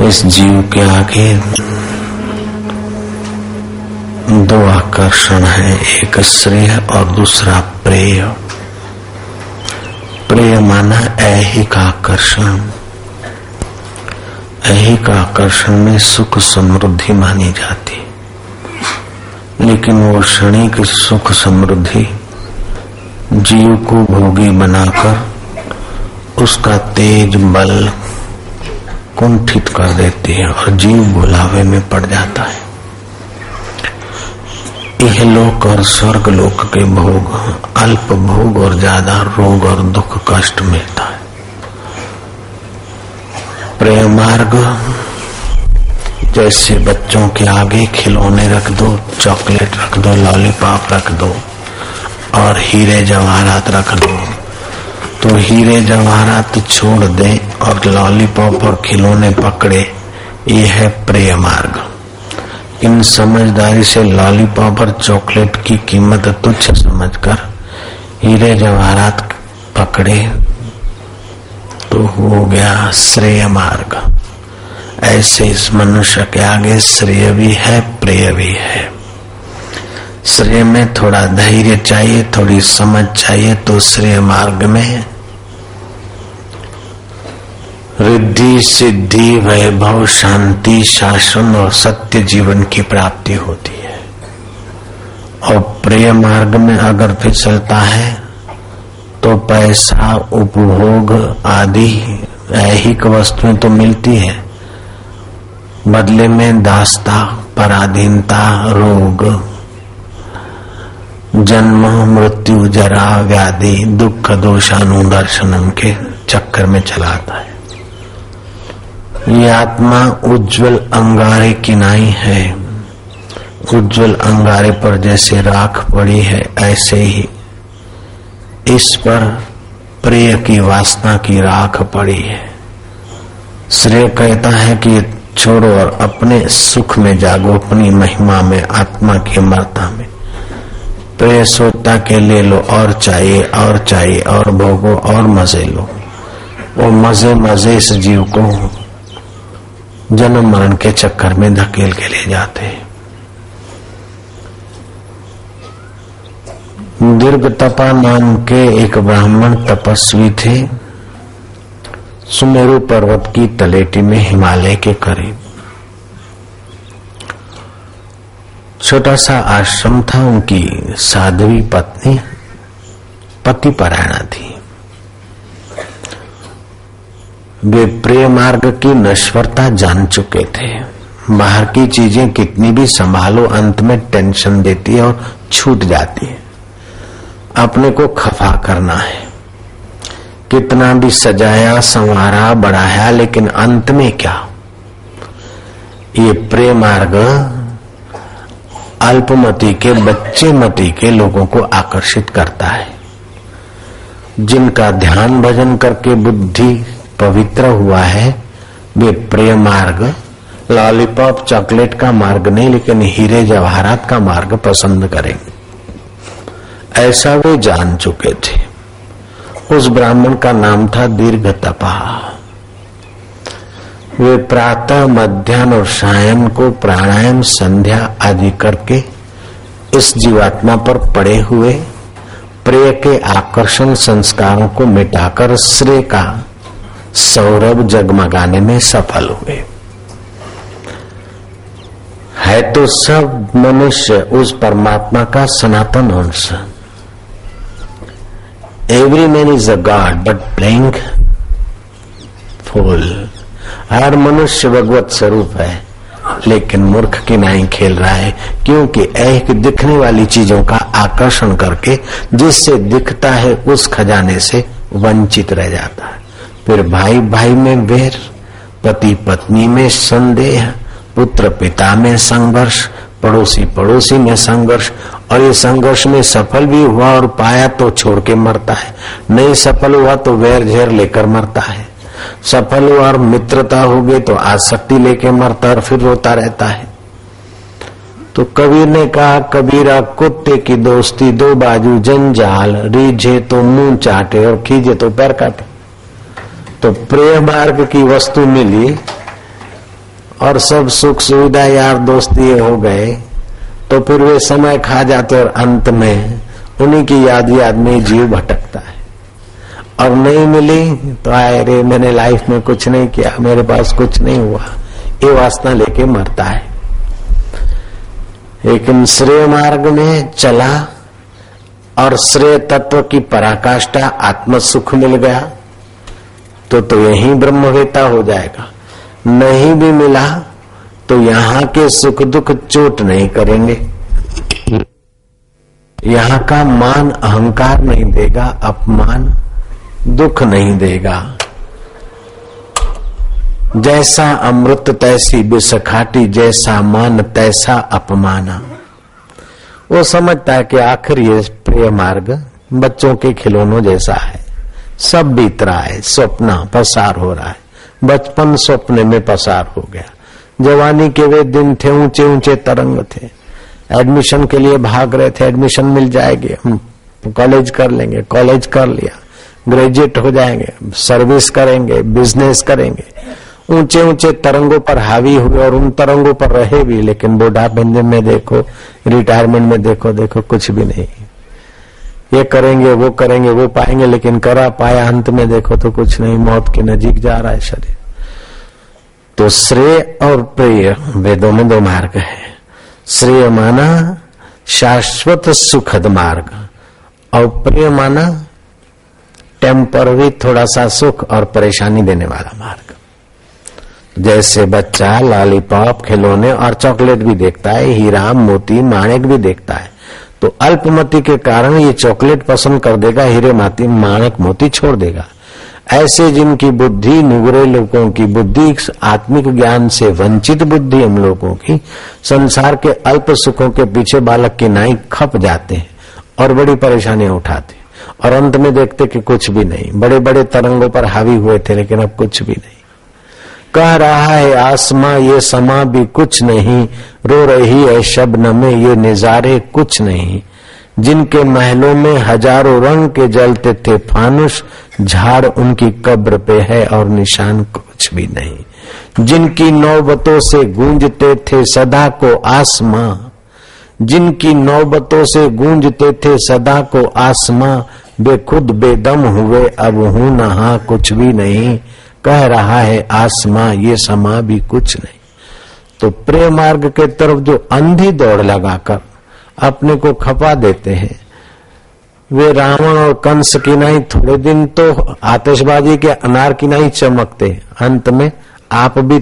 इस जीव के आगे दो आकर्षण है, एक श्रेय और दूसरा प्रेय। प्रेय माना ऐहिक आकर्षण। ऐहिक आकर्षण में सुख समृद्धि मानी जाती, लेकिन वो क्षणिक सुख समृद्धि जीव को भोगी बनाकर उसका तेज बल कुंठित कर देती है और जीव भुलावे में पड़ जाता है। यह लोक और स्वर्ग लोक के भोग अल्प भोग और ज्यादा रोग और दुख कष्ट मिलता है। प्रेय मार्ग जैसे बच्चों के आगे खिलौने रख दो, चॉकलेट रख दो, लॉलीपॉप रख दो और हीरे जवाहरात रख दो, तो हीरे जवाहरात छोड़ दे और लॉलीपॉप और खिलौने पकड़े। ये है प्रेय मार्ग। इन समझदारी से लॉलीपॉप और चॉकलेट की कीमत तुच्छ समझकर हीरे जवाहरात पकड़े तो हो गया श्रेय मार्ग। ऐसे इस मनुष्य के आगे श्रेय भी है, प्रेय भी है। श्रेय में थोड़ा धैर्य चाहिए, थोड़ी समझ चाहिए, तो श्रेय मार्ग में रिद्धि सिद्धि वैभव शांति शासन और सत्य जीवन की प्राप्ति होती है। और प्रेय मार्ग में अगर फिसलता है तो पैसा उपभोग आदि ऐहिक वस्तुएं तो मिलती है, बदले में दासता पराधीनता रोग जन्म मृत्यु जरा व्याधि दुख दोषानुदर्शनम के चक्कर में चलाता है। ये आत्मा उज्जवल अंगारे की नाई है। उज्जवल अंगारे पर जैसे राख पड़ी है, ऐसे ही इस पर प्रेय की वासना की राख पड़ी है। श्रेय कहता है कि छोड़ो और अपने सुख में जागो, अपनी महिमा में, आत्मा की अमरता में। प्रेय सोचता के ले लो और चाहिए और चाहिए और भोगो और मजे लो। वो मजे मजे इस जीव को जन्म मरण के चक्कर में धकेल के ले जाते हैं। दीर्घतपा नाम के एक ब्राह्मण तपस्वी थे, सुमेरु पर्वत की तलेटी में हिमालय के करीब। छोटा सा आश्रम था। उनकी साध्वी पत्नी पति परायणा थी। वे प्रेय मार्ग की नश्वरता जान चुके थे। बाहर की चीजें कितनी भी संभालो अंत में टेंशन देती है और छूट जाती है। अपने को खफा करना है, कितना भी सजाया संवारा बढ़ाया, लेकिन अंत में क्या? ये प्रेय मार्ग अल्पमति के बच्चे मति के लोगों को आकर्षित करता है। जिनका ध्यान भजन करके बुद्धि पवित्र हुआ है, वे प्रेय मार्ग लॉलीपॉप चॉकलेट का मार्ग नहीं, लेकिन हीरे जवाहरात का मार्ग पसंद करेंगे। ऐसा वे जान चुके थे। उस ब्राह्मण का नाम था दीर्घतपा। वे प्रातः मध्याह्न और सायं को प्राणायाम संध्या आदि करके इस जीवात्मा पर पड़े हुए प्रेय के आकर्षण संस्कारों को मिटाकर श्रेय का सौरभ जगमगाने में सफल हुए। है तो सब मनुष्य उस परमात्मा का सनातन अंश। Every man is a god but playing fool. हर मनुष्य भगवत स्वरूप है, लेकिन मूर्ख की नाई खेल रहा है, क्योंकि एक दिखने वाली चीजों का आकर्षण करके जिससे दिखता है उस खजाने से वंचित रह जाता है। फिर भाई भाई में वेर, पति पत्नी में संदेह, पुत्र पिता में संघर्ष, पड़ोसी पड़ोसी में संघर्ष। और ये संघर्ष में सफल भी हुआ और पाया तो छोड़ के मरता है, नहीं सफल हुआ तो वैर झेर लेकर मरता है, सफल हुआ और मित्रता हो गई तो आसक्ति लेके मरता और फिर रोता रहता है। तो कबीर ने कहा, कबीरा कुत्ते की दोस्ती दो बाजू जंजाल, रीझे तो मुंह चाटे और खींचे तो पैर काटे। तो प्रेय मार्ग की वस्तु मिली और सब सुख सुविधा यार दोस्त ये हो गए तो फिर वे समय खा जाते और अंत में उन्हीं की याद में जीव भटकता है। और नहीं मिली तो आए रे मैंने लाइफ में कुछ नहीं किया, मेरे पास कुछ नहीं हुआ, ये वासना लेके मरता है। लेकिन श्रेय मार्ग में चला और श्रेय तत्व की पराकाष्ठा आत्म सुख मिल गया तो यही ब्रह्मवेता हो जाएगा। नहीं भी मिला तो यहाँ के सुख दुख चोट नहीं करेंगे, यहाँ का मान अहंकार नहीं देगा, अपमान दुख नहीं देगा। जैसा अमृत तैसी विष खाटी, जैसा मान तैसा अपमाना। वो समझता है कि आखिर ये प्रिय मार्ग बच्चों के खिलौनों जैसा है, सब बीत रहा है, स्वप्न पसार हो रहा है। बचपन स्वप्न में पसार हो गया, जवानी के वे दिन थे, ऊंचे ऊंचे तरंग थे, एडमिशन के लिए भाग रहे थे, एडमिशन मिल जाएगी, हम कॉलेज कर लेंगे, कॉलेज कर लिया, ग्रेजुएट हो जाएंगे, सर्विस करेंगे, बिजनेस करेंगे, ऊंचे ऊंचे तरंगों पर हावी हुए और उन तरंगों पर रहे भी। लेकिन बुढ़ापे में देखो, रिटायरमेंट में देखो कुछ भी नहीं। ये करेंगे वो करेंगे वो पाएंगे, लेकिन करा पाया अंत में देखो तो कुछ नहीं, मौत के नजीक जा रहा है शरीर। तो श्रेय और प्रिय वेदों में दो मार्ग है। श्रेय माना शाश्वत सुखद मार्ग और प्रिय माना टेम्पररी थोड़ा सा सुख और परेशानी देने वाला मार्ग। जैसे बच्चा लॉलीपॉप खिलौने और चॉकलेट भी देखता है, हीरा मोती माणिक भी देखता है, तो अल्पमति के कारण ये चॉकलेट पसंद कर देगा, हीरे माती माणिक मोती छोड़ देगा। ऐसे जिनकी बुद्धि, नुगरे लोगों की बुद्धि, आत्मिक ज्ञान से वंचित बुद्धि हम लोगों की, संसार के अल्प सुखों के पीछे बालक के नाई खप जाते हैं और बड़ी परेशानियां उठाते हैं और अंत में देखते कि कुछ भी नहीं। बड़े बड़े तरंगों पर हावी हुए थे लेकिन अब कुछ भी नहीं। कह रहा है आसमां ये समा भी कुछ नहीं, रो रही है शबनम में ये नजारे कुछ नहीं। जिनके महलों में हजारों रंग के जलते थे फानुस, झाड़ उनकी कब्र पे है और निशान कुछ भी नहीं। जिनकी नौबतों से गूंजते थे सदा को आसमां, जिनकी नौबतों से गूंजते थे सदा को आसमां, बेखुद बेदम हुए अब हूं नहा कुछ भी नहीं। कह रहा है आसमां ये समा भी कुछ नहीं। तो प्रेम मार्ग के तरफ जो अंधी दौड़ लगाकर अपने को खपा देते हैं, वे रावण और कंस की नहीं थोड़े दिन तो आतिशबाजी के अनार की नहीं चमकते, अंत में आप भी